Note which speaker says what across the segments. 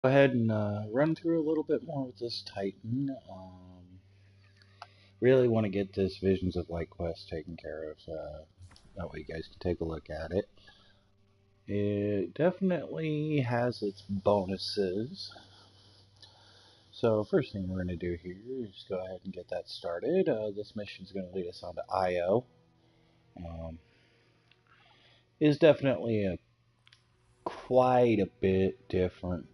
Speaker 1: Go ahead and run through a little bit more with this Titan. Really want to get this Visions of Light quest taken care of. That way you guys can take a look at it. It definitely has its bonuses. So first thing we're going to do here is go ahead and get that started. This mission is going to lead us on to Io. Is definitely a quite a bit different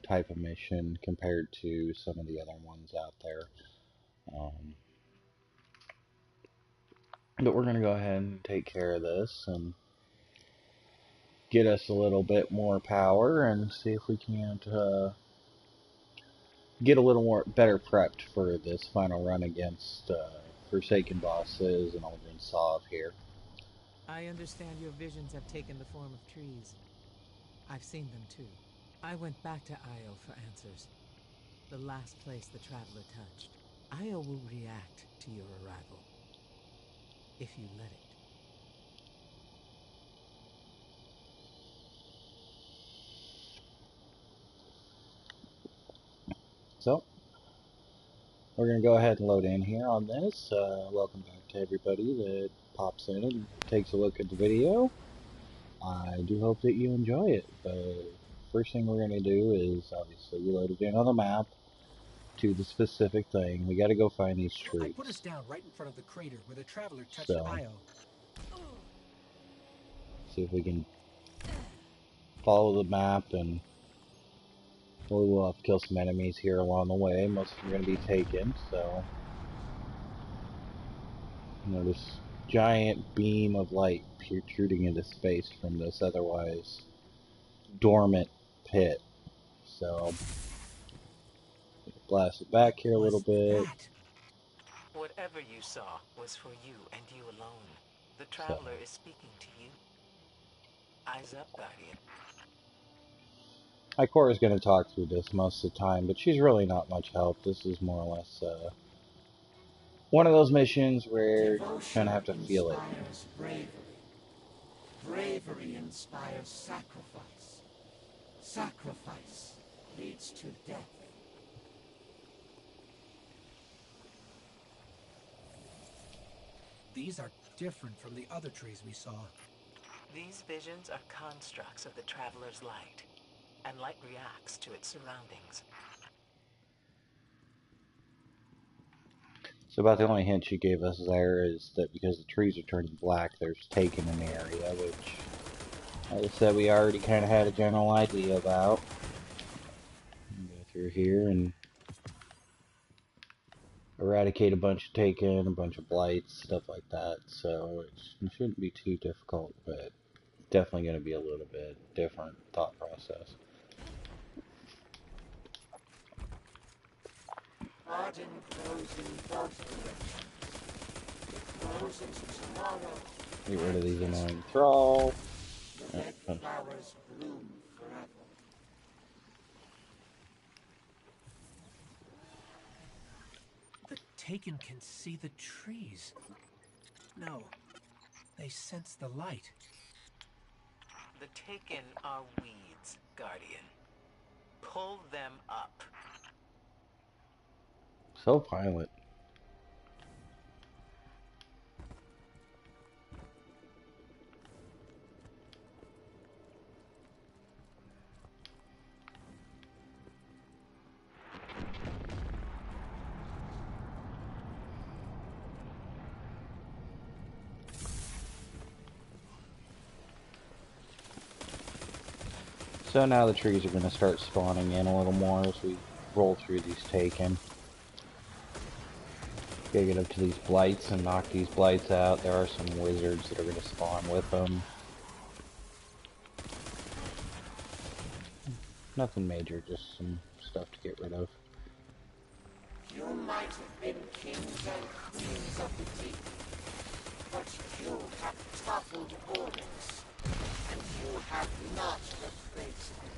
Speaker 1: type of mission compared to some of the other ones out there. But we're going to go ahead and take care of this and get us a little bit more power and see if we can't get a little more better prepped for this final run against Forsaken bosses and Aldrin Sov here.
Speaker 2: I understand your visions have taken the form of trees. I've seen them too. I went back to Io for answers. The last place the Traveler touched. Io will react to your arrival. If you let it.
Speaker 1: So, we're going to go ahead and load in here on this. Welcome back to everybody that pops in and takes a look at the video. I do hope that you enjoy it. First thing we're going to do is obviously we loaded in on the map to the specific thing. We got to go find these trees.
Speaker 3: I put us down right in front of the crater where the Traveler touched
Speaker 1: So,
Speaker 3: Io.
Speaker 1: see if we can follow the map, and we will have to kill some enemies here along the way. Most of them are going to be taken, so this giant beam of light protruding into space from this otherwise dormant pit. So blast it back here a little bit.
Speaker 2: Whatever you saw was for you and you alone. The Traveler is speaking to you. Eyes up, Guardian.
Speaker 1: Ikora is going to talk through this most of the time, but she's really not much help. This is more or less one of those missions where you're going to have to feel it.
Speaker 4: Bravery. Bravery inspires sacrifice. Sacrifice leads to death.
Speaker 3: These are different from the other trees we saw.
Speaker 2: These visions are constructs of the Traveler's light, and light reacts to its surroundings.
Speaker 1: So about the only hint she gave us there is that because the trees are turning black, there's taken in the area, which, like I said, we already kind of had a general idea about. Go through here and eradicate a bunch of taken, a bunch of blights, stuff like that. So it shouldn't be too difficult, but definitely going to be a little bit different thought process.
Speaker 4: Garden grows in both directions. It grows into tomorrow.
Speaker 1: Get rid of these annoying thralls.
Speaker 4: The red flowers bloom forever.
Speaker 3: The Taken can see the trees. No, they sense the light.
Speaker 2: The Taken are weeds, Guardian. Pull them up.
Speaker 1: So violent. So now the trees are going to start spawning in a little more as we roll through these taken. Gotta get up to these blights and knock these blights out. There are some wizards that are going to spawn with them. Nothing major, just some stuff to get rid of.
Speaker 4: You might have been kings and queens of the deep, but you have toppled borders, and you have not replaced them.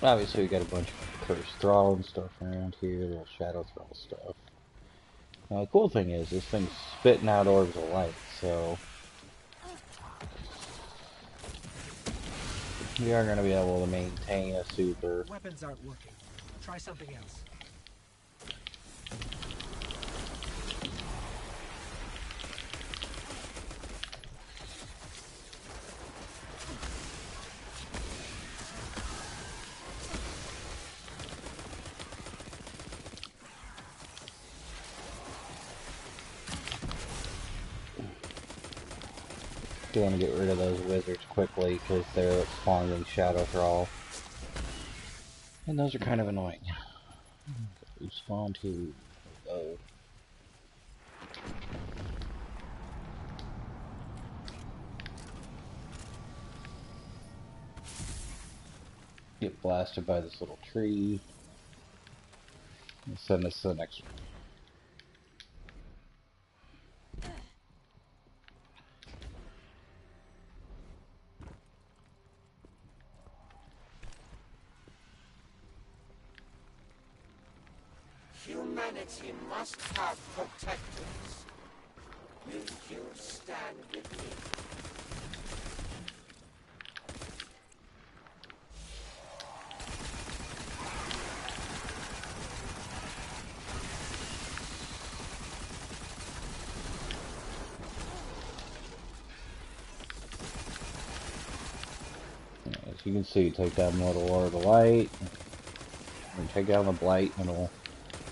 Speaker 1: Obviously we got a bunch of cursed thrall and stuff around here, little shadow thrall stuff. Now the cool thing is, this thing's spitting out orbs of light, so We are going to be able to maintain a super.
Speaker 3: Weapons aren't working. Try something else.
Speaker 1: Do want to get rid of those wizards quickly because they're spawning Shadow Thrall. And those are kind of annoying. Respawn to... Oh. Get blasted by this little tree. And send us to the next one.
Speaker 4: Humanity must have protectors. Will you stand with me?
Speaker 1: As you can see, take down the little Lord of the Light. And take down the Blight, and it'll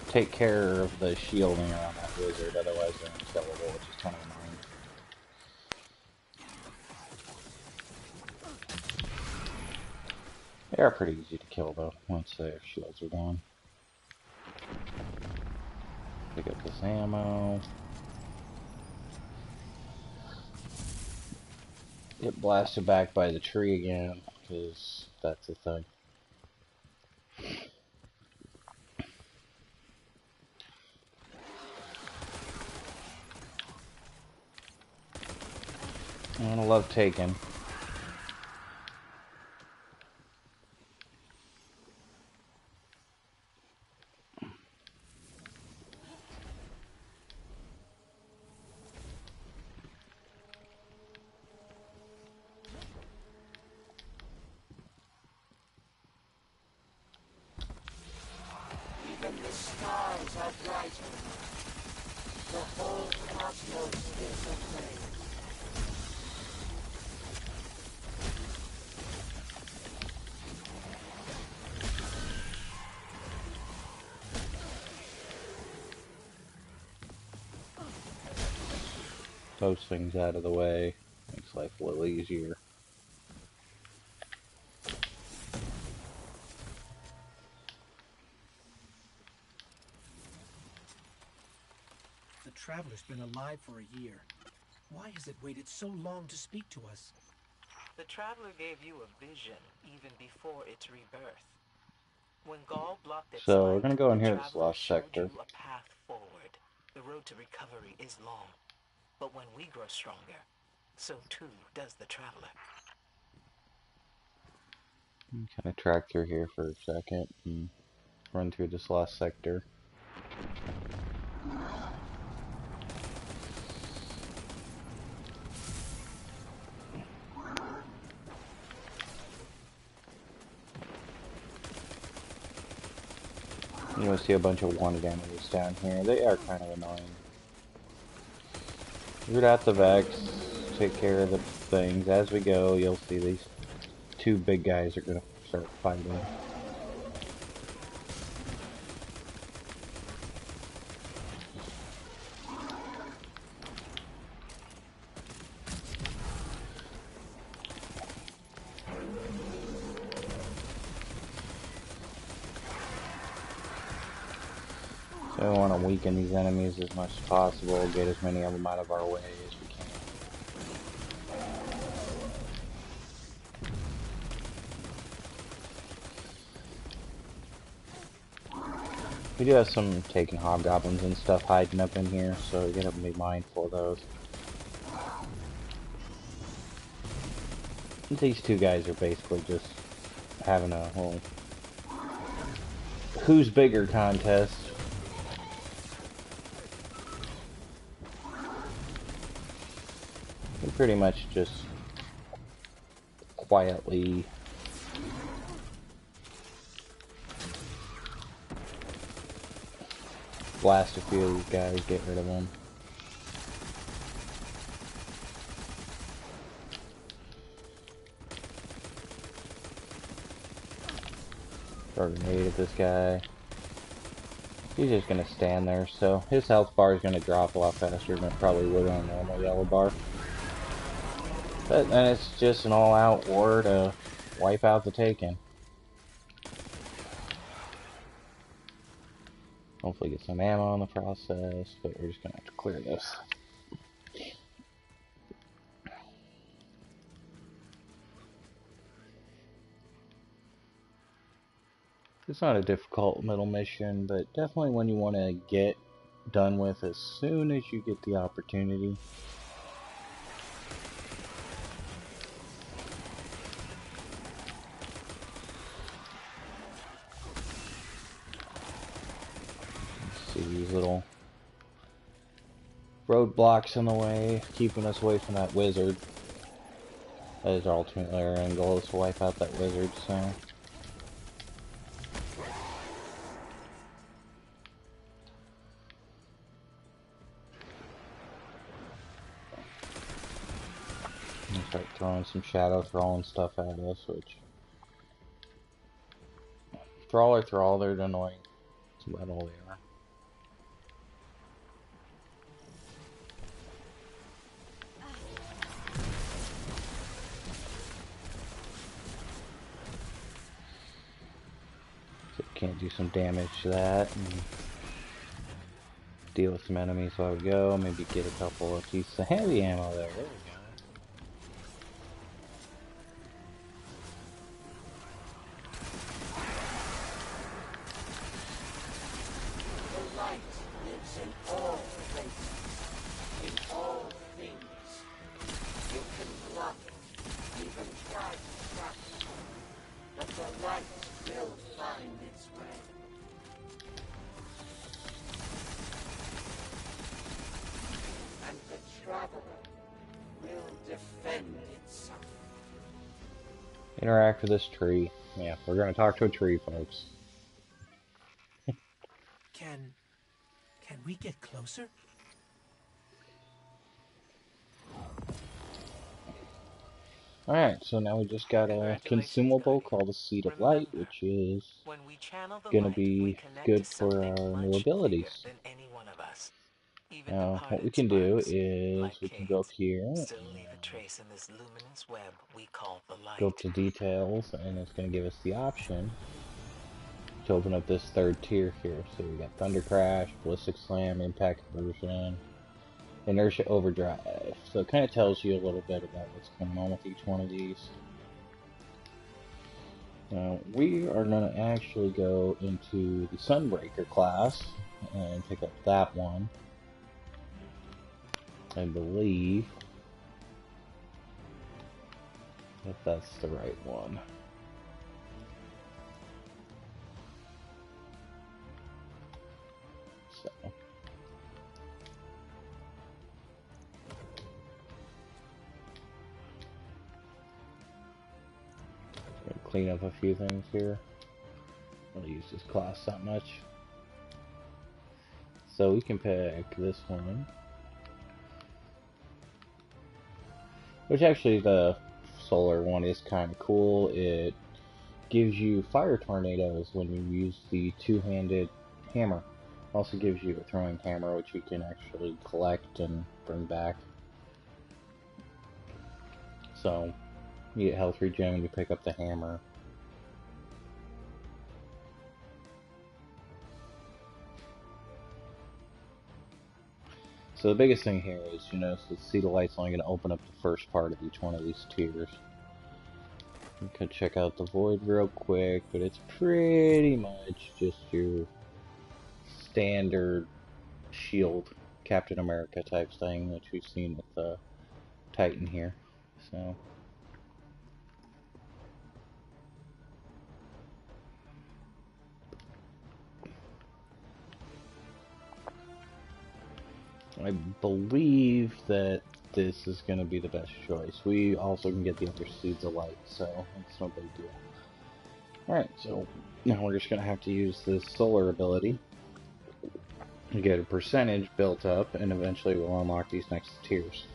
Speaker 1: take care of the shielding around that wizard, otherwise they're unkillable, which is kind of annoying. They are pretty easy to kill though, once their shields are gone. Pick up this ammo. Get blasted back by the tree again, because that's the thing. I love taking.
Speaker 4: Even the stars are brighter. The whole cosmos is aflame.
Speaker 1: Those things out of the way. Makes life a little easier.
Speaker 3: The Traveler's been alive for a year. Why has it waited so long to speak to us?
Speaker 2: The Traveler gave you a vision even before its rebirth. When Gaul blocked its
Speaker 1: So
Speaker 2: light,
Speaker 1: we're gonna go in
Speaker 2: the
Speaker 1: here to this
Speaker 2: Traveler
Speaker 1: lost
Speaker 2: showed
Speaker 1: sector.
Speaker 2: you a path forward. The road to recovery is long, but when we grow stronger, so too does the Traveler.
Speaker 1: Kind of track through here for a second and run through this lost sector. You'll see a bunch of wanted enemies down here. They are kind of annoying. Root out the Vex, take care of the things. As we go, you'll see these two big guys are going to start fighting. So we want to weaken these enemies as much as possible, get as many of them out of our way as we can. We do have some taken hobgoblins and stuff hiding up in here, so we gotta be mindful of those. These two guys are basically just having a whole who's bigger contest. We pretty much just quietly blast a few of these guys, get rid of them. Throw a grenade at this guy. He's just gonna stand there, so his health bar is gonna drop a lot faster than it probably would on a normal yellow bar. But then it's just an all-out war to wipe out the Taken. Hopefully get some ammo in the process, but we're just gonna have to clear this. It's not a difficult middle mission, but definitely one you want to get done with as soon as you get the opportunity. See these little roadblocks in the way, keeping us away from that wizard. That is ultimately our end goal, is to wipe out that wizard, so... Start throwing some shadow throwing stuff at us, which... Thrall or Thrall, they're annoying. That's about all they are. Can't do some damage to that and deal with some enemies while we go. Maybe get a couple of pieces of heavy ammo there. There we go.
Speaker 4: The light lives in all places, in all things. You can block it, even try to trap it, but the light will find its way. And the traveler will defend itself.
Speaker 1: Interact with this tree. Yeah, we're going to talk to a tree, folks.
Speaker 3: Can we get closer?
Speaker 1: Alright, so now we just got a consumable called the Seed of Light, which is going to be good for our new abilities. Now, what we can do is we can go up here, go up to details, and it's going to give us the option to open up this third tier here. So we got Thunder Crash, Ballistic Slam, Impact Conversion, Inertia Overdrive. So it kind of tells you a little bit about what's going on with each one of these. Now we are going to actually go into the Sunbreaker class and pick up that one. I believe that that's the right one. So gonna clean up a few things here. I don't use this class that much. So we can pick this one. Which actually the solar one is kind of cool. It gives you fire tornadoes when you use the two-handed hammer. Also gives you a throwing hammer, which you can actually collect and bring back. So you get health regen when you pick up the hammer. So the biggest thing here is, you notice the Seed of Light's only going to open up the first part of each one of these tiers. You can check out the Void real quick, but it's pretty much just your standard shield Captain America type thing that we've seen with the Titan here. So I believe that this is going to be the best choice. We also can get the other Seeds of Light, so it's no big deal. Alright, so now we're just going to have to use this solar ability. You get a percentage built up, and eventually we'll unlock these next tiers.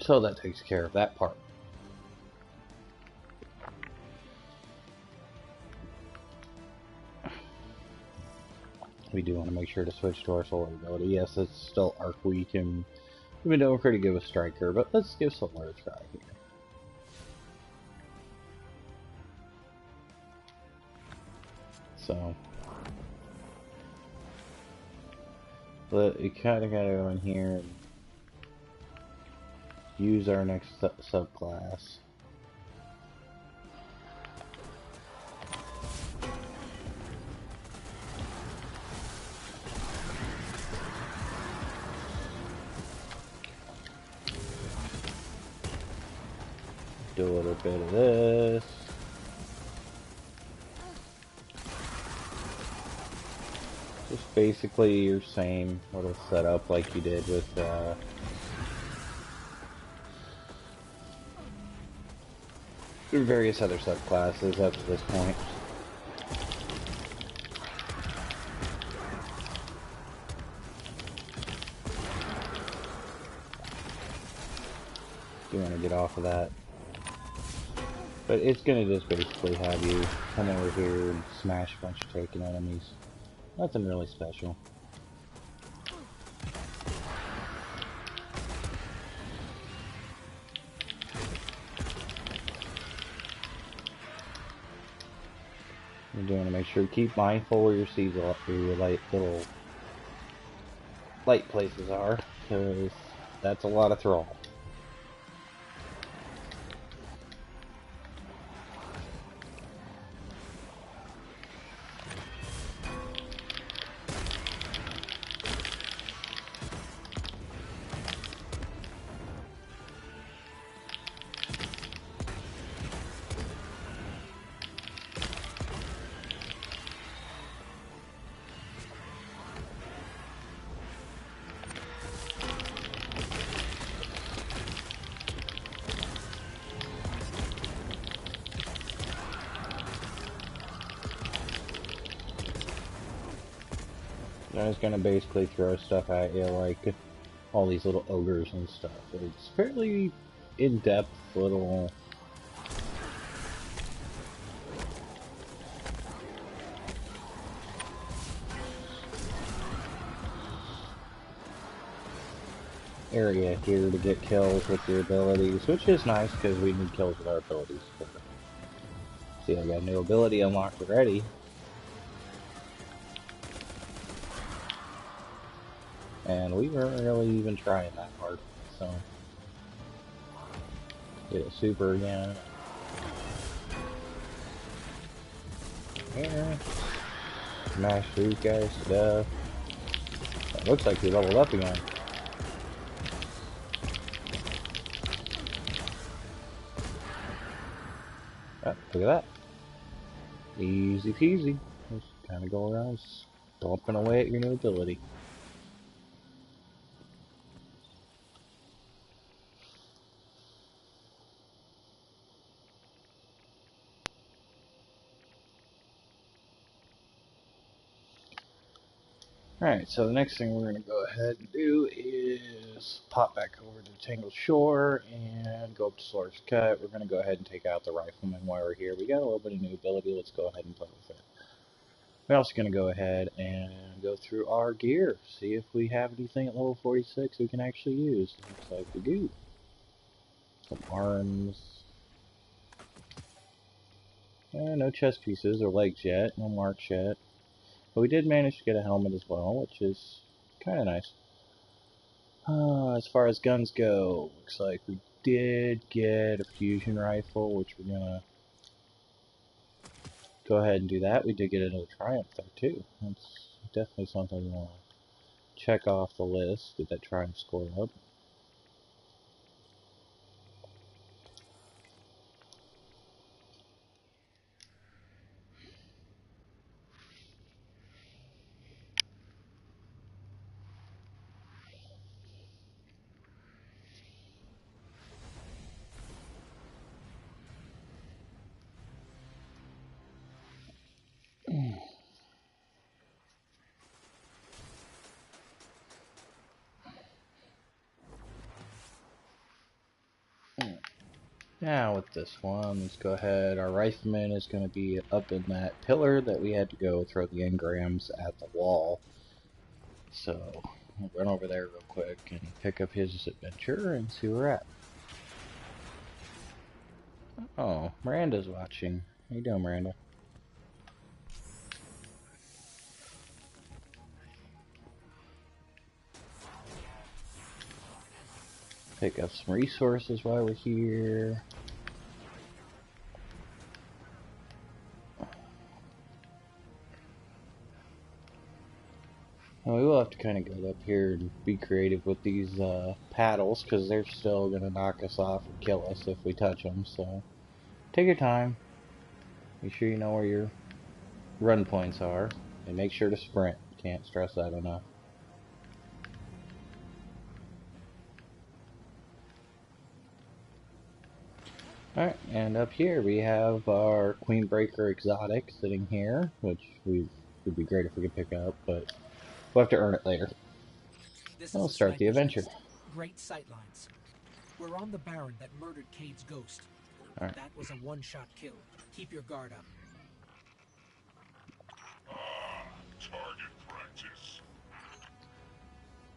Speaker 1: So that takes care of that part. We do want to make sure to switch to our solar ability. Yes, it's still arc weak, and we've been doing pretty good with Striker, but let's give solar a try here. So, but you kind of gotta go in here and use our next subclass. Do a little bit of this. Just basically your same little setup like you did with through various other subclasses up to this point. You want to get off of that. But it's going to just basically have you come over here and smash a bunch of taken enemies. Nothing really special. You're doing to make sure to keep mindful where your seeds are, where your little light places are, because that's a lot of thrall. And it's gonna basically throw stuff at you like all these little ogres and stuff. It's fairly in-depth little area here to get kills with your abilities, which is nice because we need kills with our abilities. See, I got a new ability unlocked already. And we weren't really even trying that hard, so get a super again. Yeah. Smash these guys to death. It looks like we leveled up again. Oh, look at that. Easy peasy. Just kind of go around stomping away at your new ability. Alright, so the next thing we're going to go ahead and do is pop back over to Tangled Shore and go up to Solar's Cut. We're going to go ahead and take out the Rifleman while we're here. We got a little bit of new ability. Let's go ahead and play with it. We're also going to go ahead and go through our gear. See if we have anything at level 46 we can actually use. Looks like we do. Some arms. No chest pieces or legs yet. No marks yet. But we did manage to get a helmet as well, which is kind of nice. As far as guns go, looks like we did get a fusion rifle, which we're gonna go ahead and do that. We did get another Triumph though too. That's definitely something we want to check off the list. Get that Triumph score up. Now with this one, let's go ahead. Our rifleman is going to be up in that pillar that we had to go throw the engrams at the wall. So, we'll run over there real quick and pick up his adventure and see where we're at. Oh, Miranda's watching. How you doing, Miranda? Pick up some resources while we're here. Well, we will have to kind of go up here and be creative with these paddles, because they're still going to knock us off or kill us if we touch them. So, take your time. Make sure you know where your run points are, and make sure to sprint. Can't stress that enough. Alright, and up here we have our Queenbreaker exotic sitting here, which would be great if we could pick up, but we'll have to earn it later. We'll start the adventure.
Speaker 3: Great sightlines. We're on the Baron that murdered Cade's ghost.
Speaker 1: Alright.
Speaker 3: That was a one-shot kill. Keep your guard up.
Speaker 4: Target practice.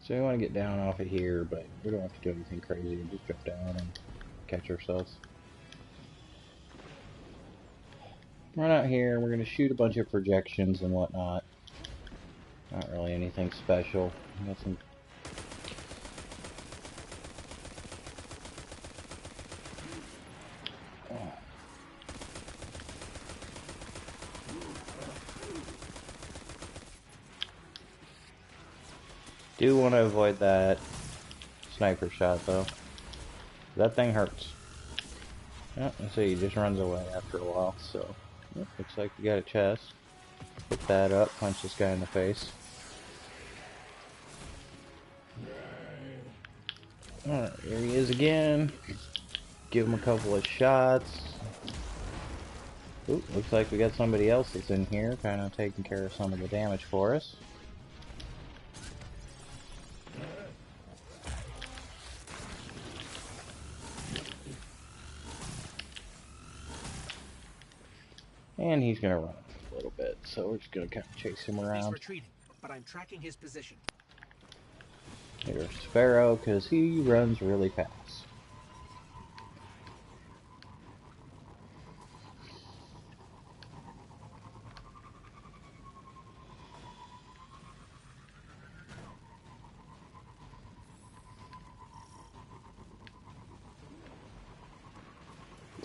Speaker 1: So we want to get down off of here, but we don't have to do anything crazy. We'll just jump down and catch ourselves. Run out here, we're going to shoot a bunch of projections and whatnot. Not really anything special. We got some... Do want to avoid that sniper shot though. That thing hurts. Yeah, let's see, he just runs away after a while, so looks like we got a chest. Pick that up, punch this guy in the face. Alright, here he is again. Give him a couple of shots. Ooh, looks like we got somebody else that's in here, kind of taking care of some of the damage for us. And he's gonna run a little bit, so we're just gonna kind of chase him around.
Speaker 3: He's retreating, but I'm tracking his position.
Speaker 1: Here's Sparrow, because he runs really fast.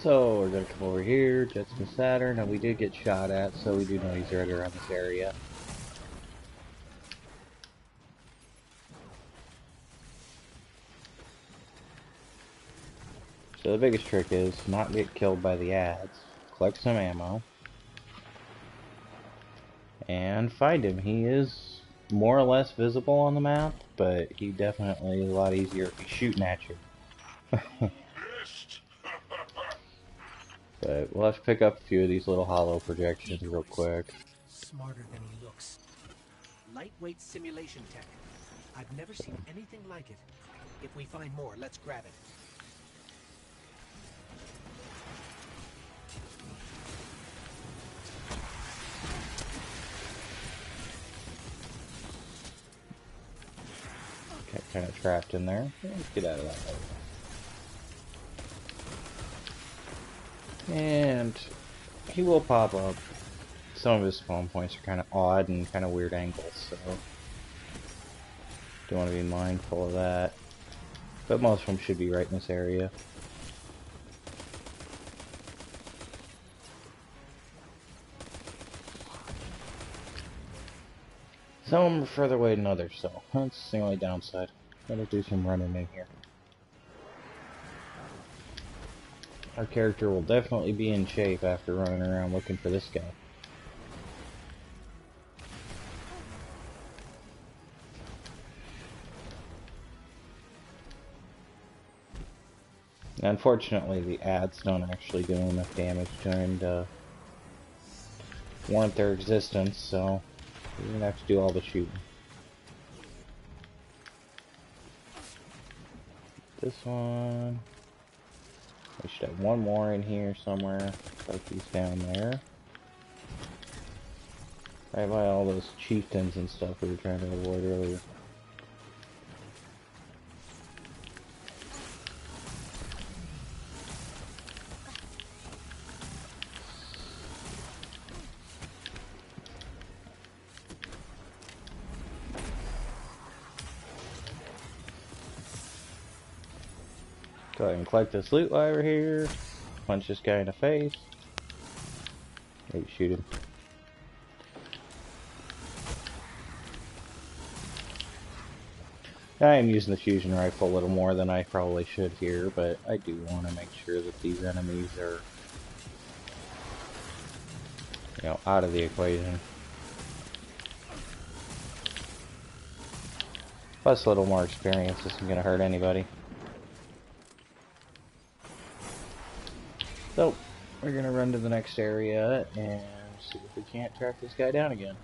Speaker 1: So we're gonna come over here, Jetson Saturn, and we did get shot at, so we do know he's right around this area. So the biggest trick is not get killed by the ads, collect some ammo, and find him. He is more or less visible on the map, but he definitely is a lot easier if he's shooting at you. But we'll have to pick up a few of these little hollow projections real quick.
Speaker 3: Smarter than he looks. Lightweight simulation tech. I've never seen anything like it. If we find more, let's grab it.
Speaker 1: Okay, kind of trapped in there. Let's get out of that way. And he will pop up. Some of his spawn points are kind of odd and kind of weird angles, so do want to be mindful of that. But most of them should be right in this area. Some of them are further away than others, so that's the only downside. Gotta do some running in here. Our character will definitely be in shape after running around looking for this guy. Unfortunately, the ads don't actually do enough damage to him to warrant their existence, so we're gonna have to do all the shooting. This one. We should have one more in here somewhere. Like he's down there. Right by all those chieftains and stuff we were trying to avoid earlier. Go ahead and collect this loot while we're here. Punch this guy in the face. Maybe shoot him. I am using the fusion rifle a little more than I probably should here, but I do want to make sure that these enemies are, you know, out of the equation. Plus a little more experience isn't going to hurt anybody. So, we're going to run to the next area and see if we can't track this guy down again.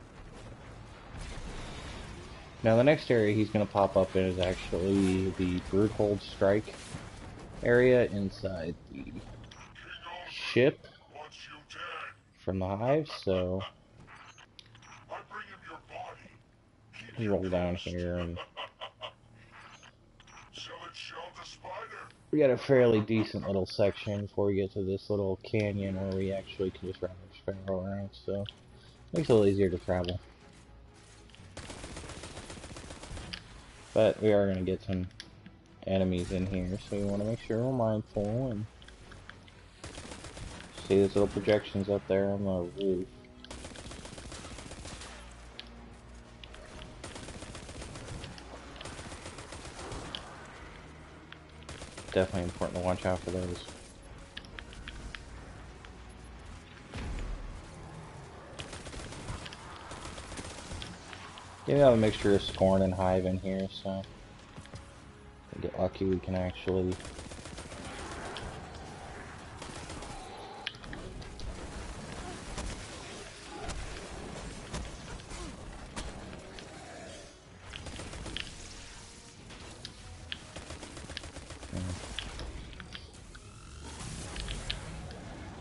Speaker 1: Now the next area he's going to pop up in is actually the Broodhold Strike area inside the ship from the hive, so we roll down here and we got a fairly decent little section before we get to this little canyon where we actually can just ride our sparrow around, so makes it a little easier to travel. But we are going to get some enemies in here, so we want to make sure we're mindful and see those little projections up there on the roof. Definitely important to watch out for those. Yeah, we have a mixture of Scorn and Hive in here, so if we get lucky we can actually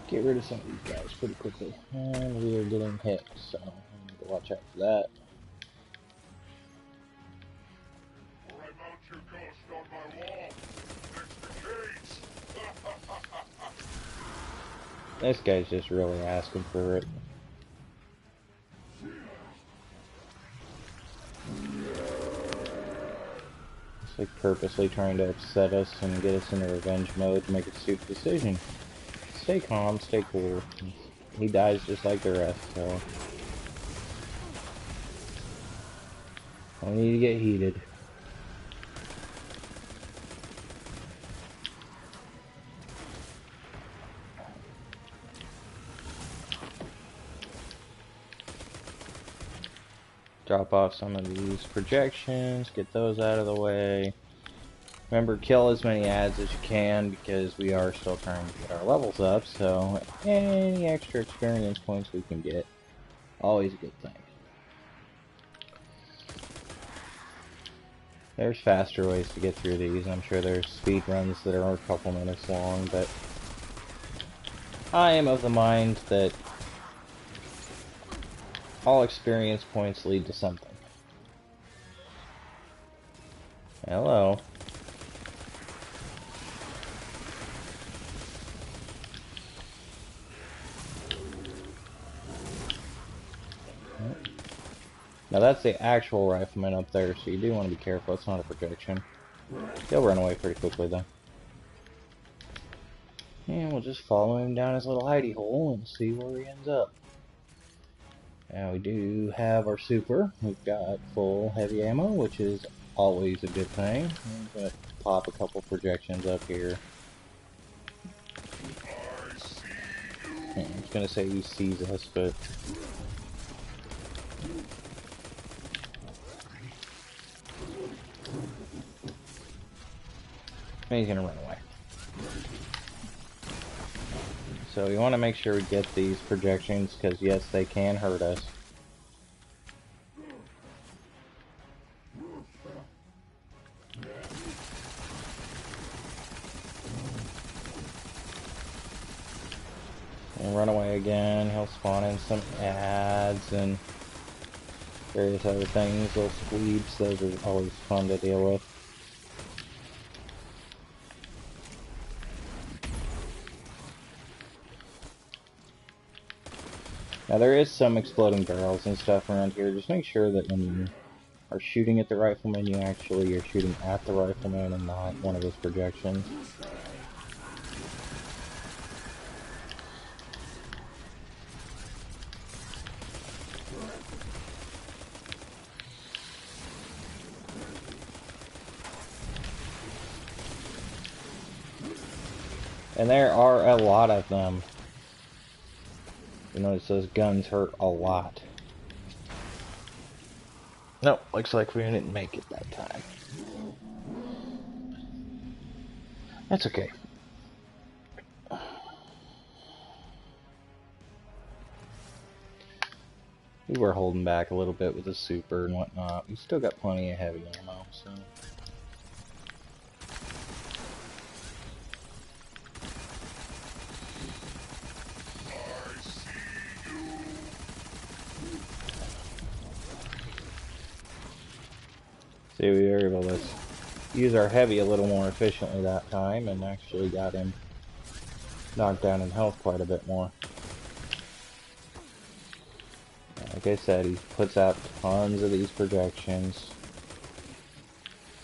Speaker 1: get rid of some of these guys pretty quickly. And we are getting hit, so we need to watch out for that. This guy's just really asking for it. It's like purposely trying to upset us and get us into revenge mode to make a stupid decision. Stay calm, stay cool. He dies just like the rest, so don't need to get heated. Drop off some of these projections, get those out of the way. Remember, kill as many ads as you can because we are still trying to get our levels up, so any extra experience points we can get, always a good thing. There's faster ways to get through these. I'm sure there's speed runs that are a couple minutes long, but I am of the mind that all experience points lead to something. Hello. Now that's the actual rifleman up there, so you do want to be careful. It's not a projection. He'll run away pretty quickly though. And we'll just follow him down his little hidey hole and see where he ends up. Now we do have our super. We've got full heavy ammo, which is always a good thing. I'm going to pop a couple projections up here. I was going to say he sees us, but he's going to run away. So we want to make sure we get these projections, because yes, they can hurt us. And run away again. He'll spawn in some ads and various other things. Little squeebs, those are always fun to deal with. Now there is some exploding barrels and stuff around here. Just make sure that when you are shooting at the rifleman, you actually are shooting at the rifleman and not one of his projections. And there are a lot of them. You notice those guns hurt a lot. Nope, looks like we didn't make it that time. That's okay. We were holding back a little bit with the super and whatnot. We still got plenty of heavy ammo, so... See, we were able to use our heavy a little more efficiently that time and actually got him knocked down in health quite a bit more. Like I said, he puts out tons of these projections.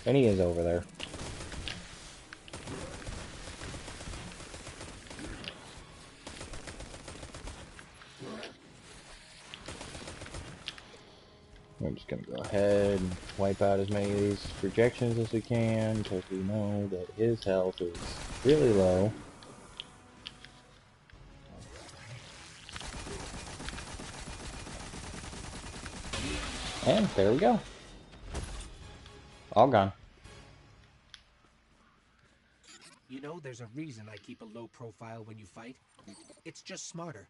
Speaker 1: And he is over there. We're just going to go ahead and wipe out as many of these projections as we can, because we know that his health is really low. And there we go. All gone.
Speaker 3: You know, there's a reason I keep a low profile when you fight. It's just smarter.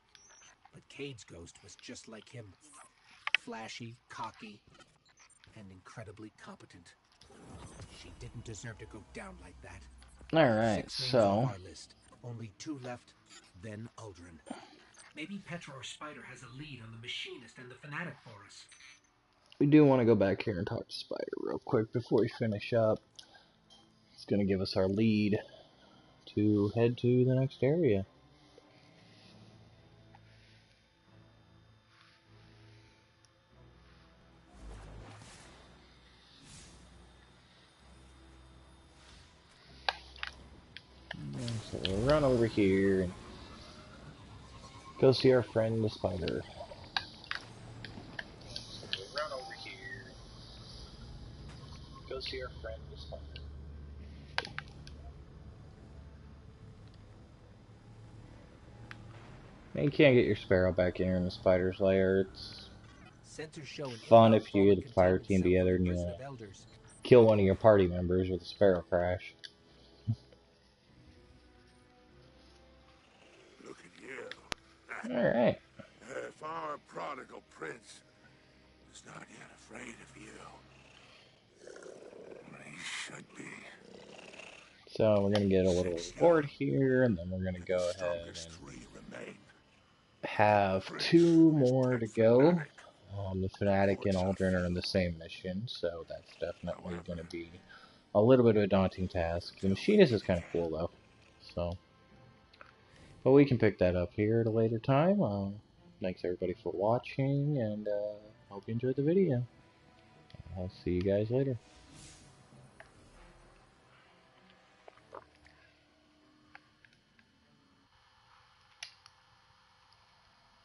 Speaker 3: But Cade's ghost was just like him. Flashy, cocky, and incredibly competent. She didn't deserve to go down like that.
Speaker 1: Alright,
Speaker 3: 6 names
Speaker 1: so...
Speaker 3: on our list. Only 2 left, then Uldren. Maybe Petra or Spider has a lead on the Machinist and the Fanatic for us.
Speaker 1: We do want to go back here and talk to Spider real quick before we finish up. It's going to give us our lead to head to the next area. So we'll run over here and go see our friend the Spider. Run over here. Go see our friend the Spider. And you can't get your Sparrow back here in the Spider's lair. It's fun if you get a fire team together and you kill one of your party members with a Sparrow crash.
Speaker 5: Look at you.
Speaker 1: Alright.
Speaker 5: If our prodigal prince is not yet afraid of you, he should be.
Speaker 1: So we're going to get a little reward here, and then we're going to go ahead and have 2 more to go. The Fanatic and Uldren are in the same mission, so that's definitely going to be a little bit of a daunting task. The Machinist is kind of cool, though. So, but we can pick that up here at a later time. Thanks everybody for watching, and hope you enjoyed the video. I'll see you guys later.